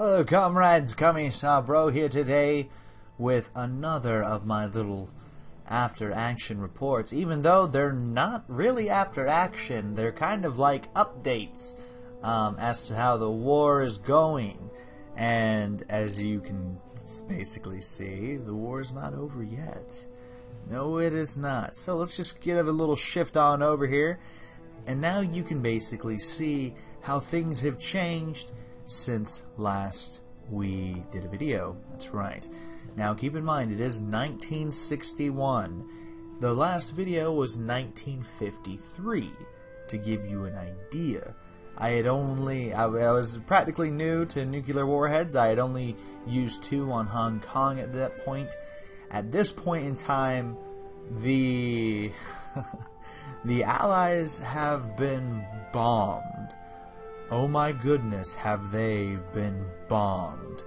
Hello comrades, Commissar Bro here today with another of my little after action reports. Even though they're not really after action, they're kind of like updates as to how the war is going. And as you can basically see, the war is not over yet. No, it is not. So let's just give a little shift on over here. And now you can basically see how things have changed since last we did a video. That's right. Now keep in mind, it is 1961. The last video was 1953, to give you an idea. I was practically new to nuclear warheads. I had only used 2 on Hong Kong at that point. At this point in time, the Allies have been bombed. Oh my goodness, have they been bombed.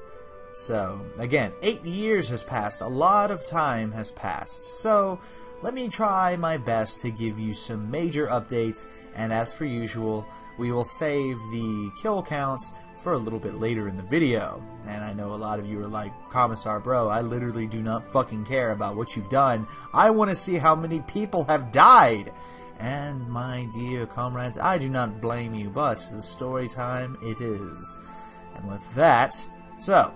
So, again, 8 years has passed. A lot of time has passed. So, let me try my best to give you some major updates, and as per usual, we will save the kill counts for a little bit later in the video. And I know a lot of you are like, Commissar Bro, I literally do not fucking care about what you've done. I want to see how many people have died. And my dear comrades, I do not blame you, but the story time it is. And with that, so,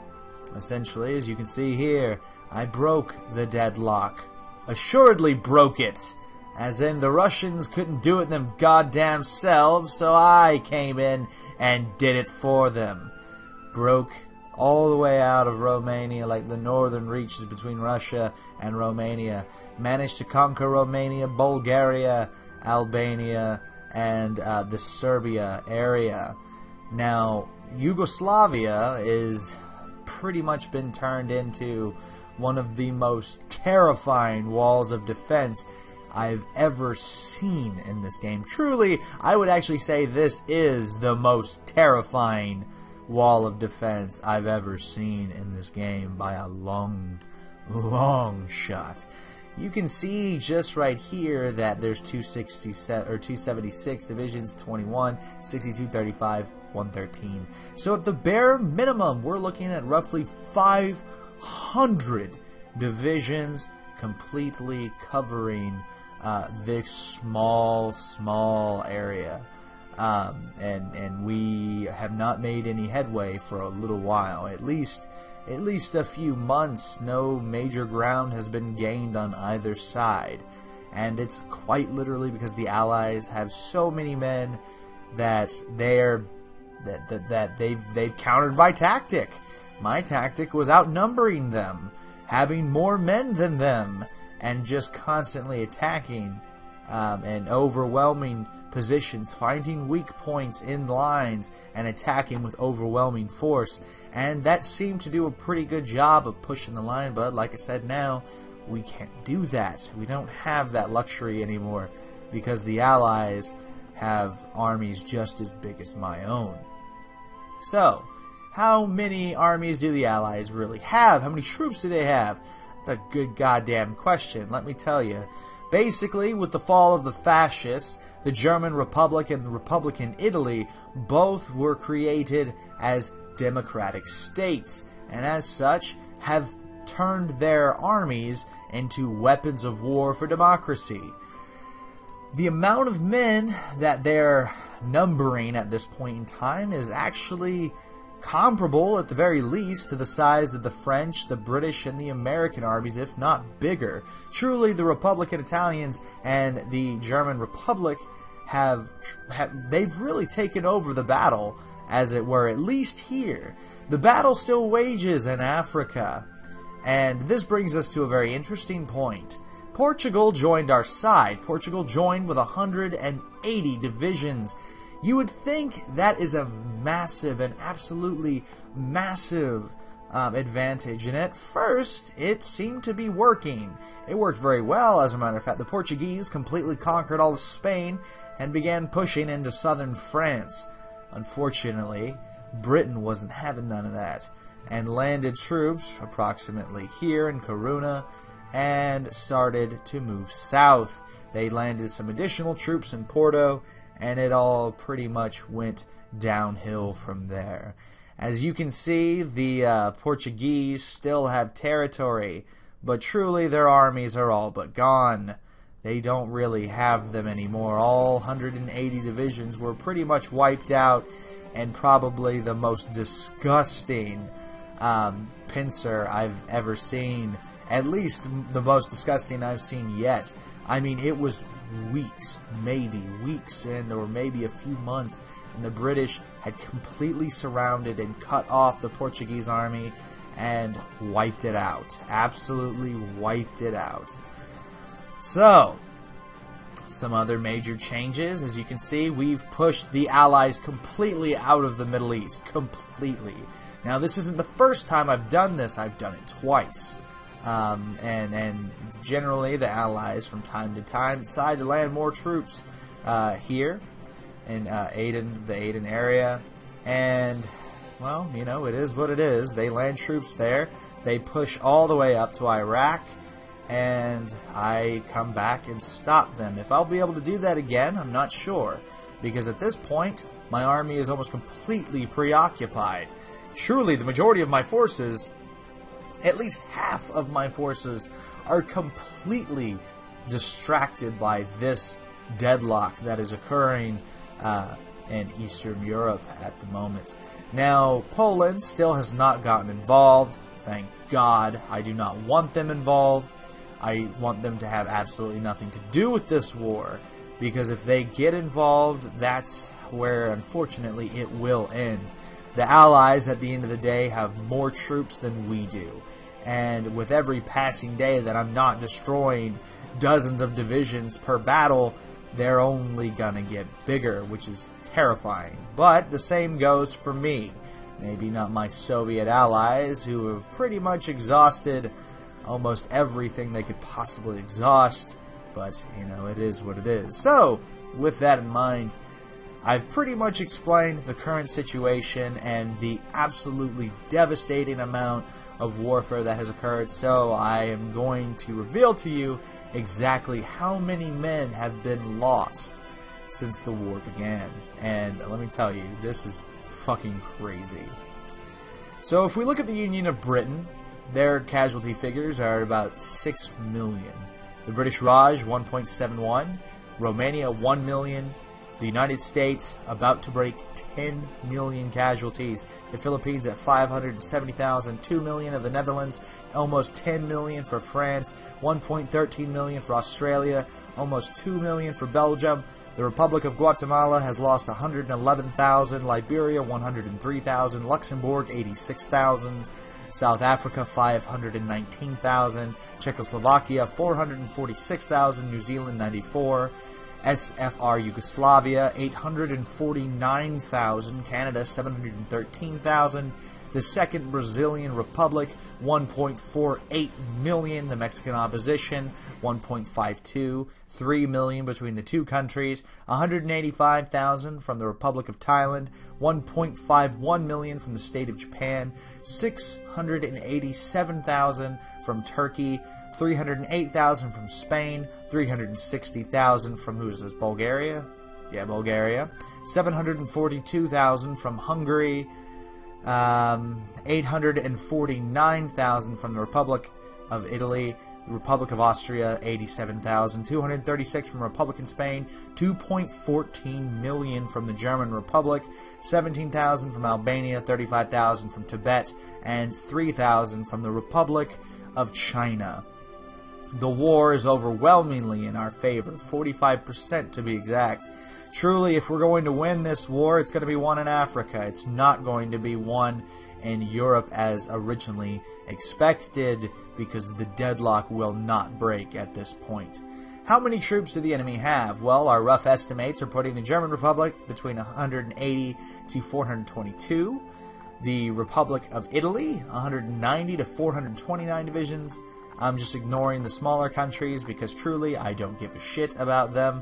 essentially, as you can see here, I broke the deadlock. Assuredly broke it. As in, the Russians couldn't do it them goddamn selves, so I came in and did it for them. Broke all the way out of Romania, like the northern reaches between Russia and Romania. Managed to conquer Romania, Bulgaria, Albania, and the Serbia area. Now, Yugoslavia is pretty much been turned into one of the most terrifying walls of defense I've ever seen in this game. Truly, I would actually say this is the most terrifying wall of defense I've ever seen in this game by a long, long shot. You can see just right here that there's 276 divisions, 21, 62, 35, 113. So at the bare minimum, we're looking at roughly 500 divisions completely covering this small area. And we have not made any headway for a little while. At least a few months. No major ground has been gained on either side, and it's quite literally because the Allies have so many men that they've countered my tactic. My tactic was outnumbering them, having more men than them, and just constantly attacking and overwhelming positions, finding weak points in lines and attacking with overwhelming force. And that seemed to do a pretty good job of pushing the line, but like I said, now we can't do that. We don't have that luxury anymore because the Allies have armies just as big as my own. So, how many armies do the Allies really have? How many troops do they have? That's a good goddamn question, let me tell you. Basically, with the fall of the fascists, the German Republic and the Republican Italy both were created as democratic states, and as such have turned their armies into weapons of war for democracy. The amount of men that they're numbering at this point in time is actually comparable, at the very least, to the size of the French, the British, and the American armies, if not bigger. Truly, the Republican Italians and the German Republic they've really taken over the battle, as it were, at least here. The battle still wages in Africa, and this brings us to a very interesting point. Portugal joined our side. Portugal joined with 180 divisions. You would think that is a massive and absolutely massive advantage, and at first it seemed to be working. It worked very well, as a matter of fact. The Portuguese completely conquered all of Spain and began pushing into southern France. Unfortunately, Britain wasn't having none of that, and landed troops approximately here in Corunna and started to move south. They landed some additional troops in Porto, and it all pretty much went downhill from there. As you can see, the Portuguese still have territory, but truly their armies are all but gone. They don't really have them anymore. All 180 divisions were pretty much wiped out, and probably the most disgusting pincer I've ever seen. At least the most disgusting I've seen yet. I mean, it was weeks, maybe weeks, or maybe a few months, and the British had completely surrounded and cut off the Portuguese army and wiped it out. Absolutely wiped it out. So, some other major changes. As you can see, we've pushed the Allies completely out of the Middle East. Completely. Now, this isn't the first time I've done this. I've done it twice. And generally, the Allies, from time to time, decide to land more troops here in Aden, the Aden area. And, well, you know, it is what it is. They land troops there. They push all the way up to Iraq. And I come back and stop them. If I'll be able to do that again, I'm not sure. Because at this point, my army is almost completely preoccupied. Surely the majority of my forces, at least half of my forces, are completely distracted by this deadlock that is occurring in Eastern Europe at the moment. Now, Poland still has not gotten involved. Thank God. I do not want them involved. I want them to have absolutely nothing to do with this war, because if they get involved, that's where, unfortunately, it will end. The Allies, at the end of the day, have more troops than we do, and with every passing day that I'm not destroying dozens of divisions per battle, they're only gonna get bigger, which is terrifying. But the same goes for me. Maybe not my Soviet allies, who have pretty much exhausted almost everything they could possibly exhaust, but, you know, it is what it is. So, with that in mind, I've pretty much explained the current situation and the absolutely devastating amount of warfare that has occurred, so I am going to reveal to you exactly how many men have been lost since the war began. And let me tell you, this is fucking crazy. So if we look at the Union of Britain, their casualty figures are about 6 million. The British Raj, 1.71. Romania, 1 million. The United States, about to break 10 million casualties. The Philippines at 570,000. 2 million of the Netherlands. Almost 10 million for France. 1.13 million for Australia. Almost 2 million for Belgium. The Republic of Guatemala has lost 111,000. Liberia, 103,000. Luxembourg, 86,000. South Africa, 519,000, Czechoslovakia, 446,000, New Zealand, 94, SFR Yugoslavia, 849,000, Canada, 713,000, the Second Brazilian Republic, 1.48 million, the Mexican Opposition, 1.52, 3 million between the two countries, 185,000 from the Republic of Thailand, 1.51 million from the State of Japan, 687,000 from Turkey, 308,000 from Spain, 360,000 from, who is this, Bulgaria? Yeah, Bulgaria. 742,000 from Hungary, 849,000 from the Republic of Italy, Republic of Austria, 87,000, 236 from Republican Spain, 2.14 million from the German Republic, 17,000 from Albania, 35,000 from Tibet, and 3,000 from the Republic of China. The war is overwhelmingly in our favor, 45% to be exact. Truly, if we're going to win this war, it's going to be won in Africa. It's not going to be won in Europe as originally expected, because the deadlock will not break at this point. How many troops do the enemy have? Well, our rough estimates are putting the German Republic between 180 to 422, the Republic of Italy 190 to 429 divisions. I'm just ignoring the smaller countries because truly I don't give a shit about them.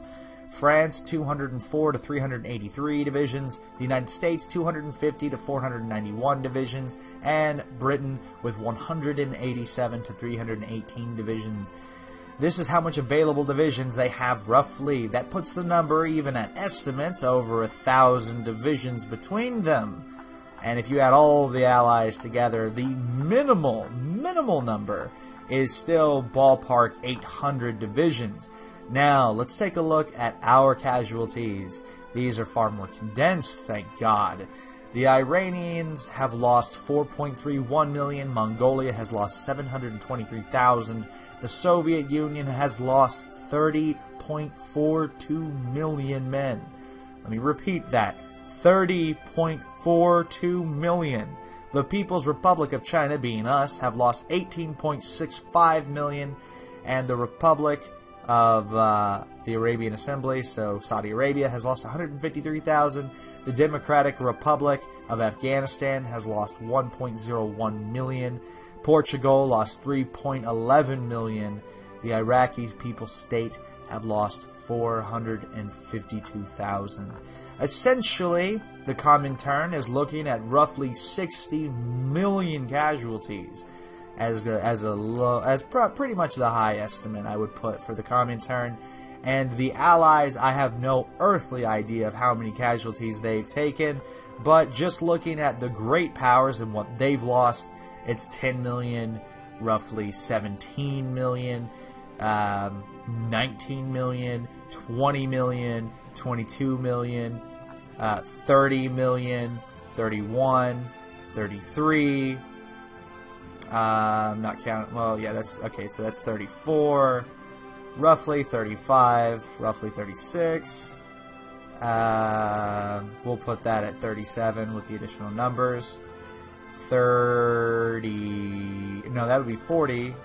France, 204 to 383 divisions, the United States, 250 to 491 divisions, and Britain with 187 to 318 divisions. This is how much available divisions they have roughly. That puts the number, even at estimates, over 1,000 divisions between them. And if you add all the allies together, the minimal number is still ballpark 800 divisions. Now, let's take a look at our casualties. These are far more condensed, thank God. The Iranians have lost 4.31 million. Mongolia has lost 723,000. The Soviet Union has lost 30.42 million men. Let me repeat that. 30.42 million. The People's Republic of China, being us, have lost 18.65 million. And the Republic of the Arabian Assembly, so Saudi Arabia, has lost 153,000. The Democratic Republic of Afghanistan has lost 1.01 million. Portugal lost 3.11 million. The Iraqi People's State have lost 452,000. Essentially, the Comintern is looking at roughly 60 million casualties as pretty much the high estimate I would put for the Comintern. And the Allies, I have no earthly idea of how many casualties they've taken, but just looking at the great powers and what they've lost, it's 10 million, roughly 17 million, 19 million, 20 million, 22 million, 30 million, 31, 33, not counting, well, yeah, that's, okay, so that's 34, roughly 35, roughly 36, we'll put that at 37 with the additional numbers, 30, no, that would be 40,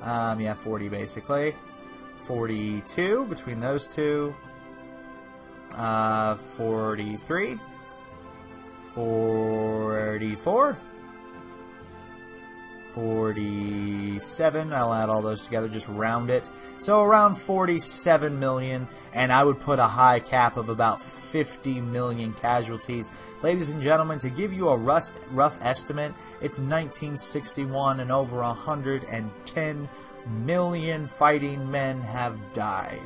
yeah, 40 basically, 42 between those two, 43, 44, 47, I'll add all those together, just round it, so around 47 million, and I would put a high cap of about 50 million casualties. Ladies and gentlemen, to give you a rough estimate, it's 1961 and over 110 million fighting men have died.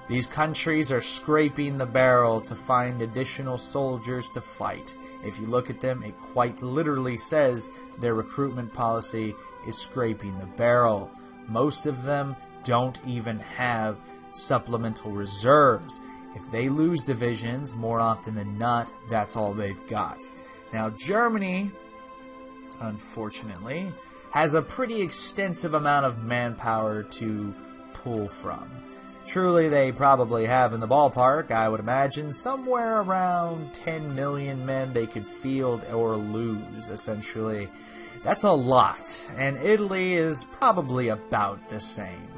These countries are scraping the barrel to find additional soldiers to fight. If you look at them, it quite literally says their recruitment policy is scraping the barrel. Most of them don't even have supplemental reserves. If they lose divisions, more often than not, that's all they've got. Now, Germany, unfortunately, has a pretty extensive amount of manpower to pull from. Truly, they probably have in the ballpark, I would imagine, somewhere around 10 million men they could field or lose, essentially. That's a lot, and Italy is probably about the same.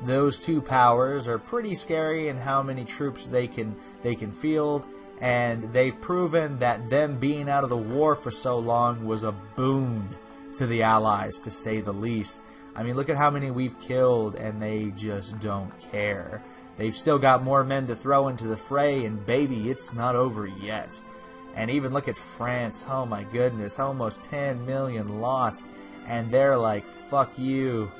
Those two powers are pretty scary in how many troops they can field, and they've proven that them being out of the war for so long was a boon to the Allies, to say the least. I mean, look at how many we've killed, and they just don't care. They've still got more men to throw into the fray, and baby, it's not over yet. And even look at France, oh my goodness, almost 10 million lost, and they're like, fuck you,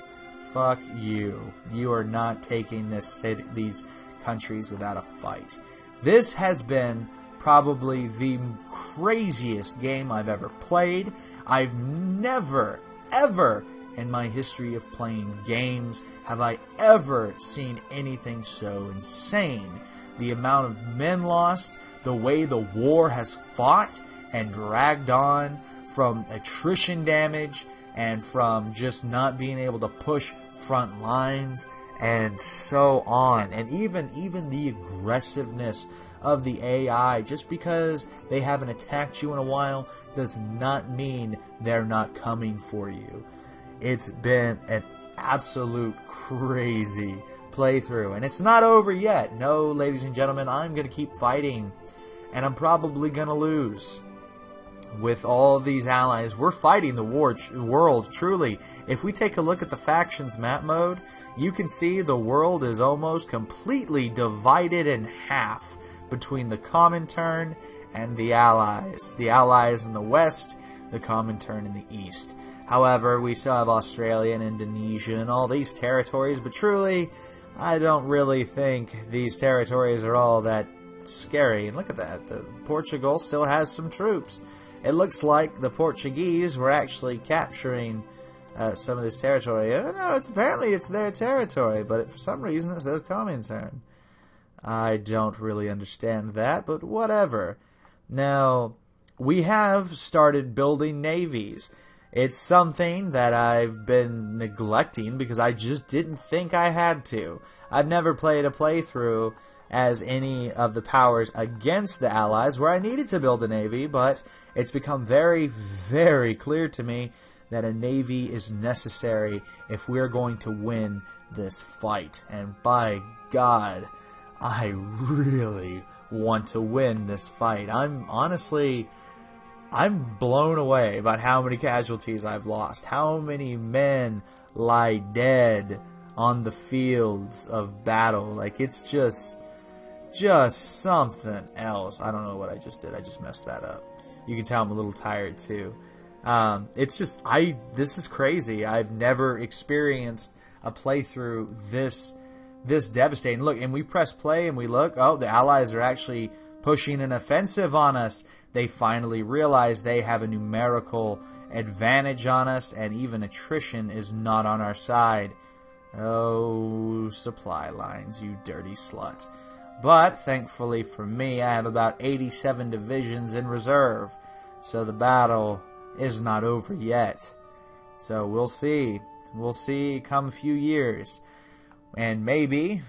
fuck you. You are not taking these countries without a fight. This has been probably the craziest game I've ever played. I've never, ever in my history of playing games have I ever seen anything so insane. The amount of men lost, the way the war has fought and dragged on, from attrition damage and from just not being able to push front lines and so on. And even the aggressiveness of the AI, just because they haven't attacked you in a while does not mean they're not coming for you. It's been an absolute crazy playthrough, and it's not over yet. No, ladies and gentlemen, I'm going to keep fighting, and I'm probably going to lose. With all of these allies, we're fighting the world, truly. If we take a look at the factions map mode, you can see the world is almost completely divided in half between the Comintern and the Allies. The Allies in the west, the Comintern in the east. However, we still have Australia and Indonesia and all these territories, but truly, I don't really think these territories are all that scary. And look at that, Portugal still has some troops. it looks like the Portuguese were actually capturing some of this territory. I don't know, apparently it's their territory, but for some reason it says Commissar. I don't really understand that, but whatever. Now, we have started building navies. It's something that I've been neglecting because I just didn't think I had to. I've never played a playthrough as any of the powers against the Allies where I needed to build a navy, but it's become very, very clear to me that a navy is necessary if we're going to win this fight. And by God, I really want to win this fight. I'm blown away about how many casualties I've lost. How many men lie dead on the fields of battle. Like, it's just something else. I don't know what I just did. I just messed that up. You can tell I'm a little tired too. It's just, this is crazy. I've never experienced a playthrough this devastating. Look, and we press play and we look, oh, the Allies are actually pushing an offensive on us. They finally realize they have a numerical advantage on us, and even attrition is not on our side. Oh, supply lines, you dirty slut. But, thankfully for me, I have about 87 divisions in reserve, so the battle is not over yet. So we'll see. We'll see come a few years. And maybe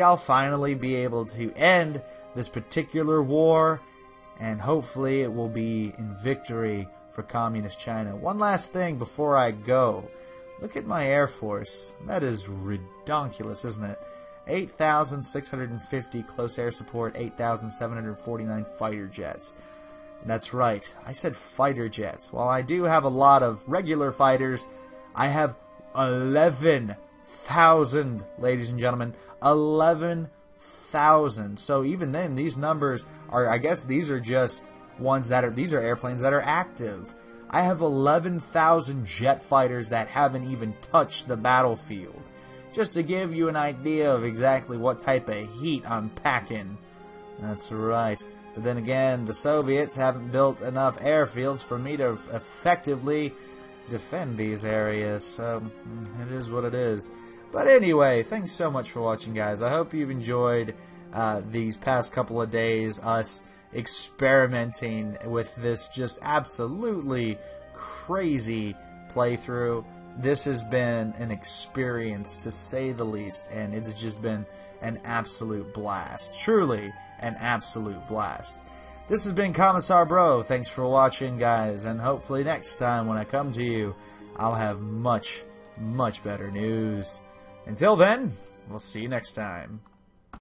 I'll finally be able to end this particular war, and hopefully it will be in victory for Communist China. One last thing before I go. Look at my Air Force. That is redonkulous, isn't it? 8,650 close air support, 8,749 fighter jets. That's right, I said fighter jets. While I do have a lot of regular fighters, I have 11,000, ladies and gentlemen. 11,000. So even then, these numbers are, I guess these are just ones that are, these are airplanes that are active. I have 11,000 jet fighters that haven't even touched the battlefield. Just to give you an idea of exactly what type of heat I'm packing. That's right. But then again, the Soviets haven't built enough airfields for me to effectively defend these areas. So, it is what it is. But anyway, thanks so much for watching, guys. I hope you've enjoyed these past couple of days, us experimenting with this just absolutely crazy playthrough. This has been an experience, to say the least, and it's just been an absolute blast. Truly an absolute blast. This has been Commissar Bro. Thanks for watching, guys, and hopefully next time when I come to you, I'll have much, much better news. Until then, we'll see you next time.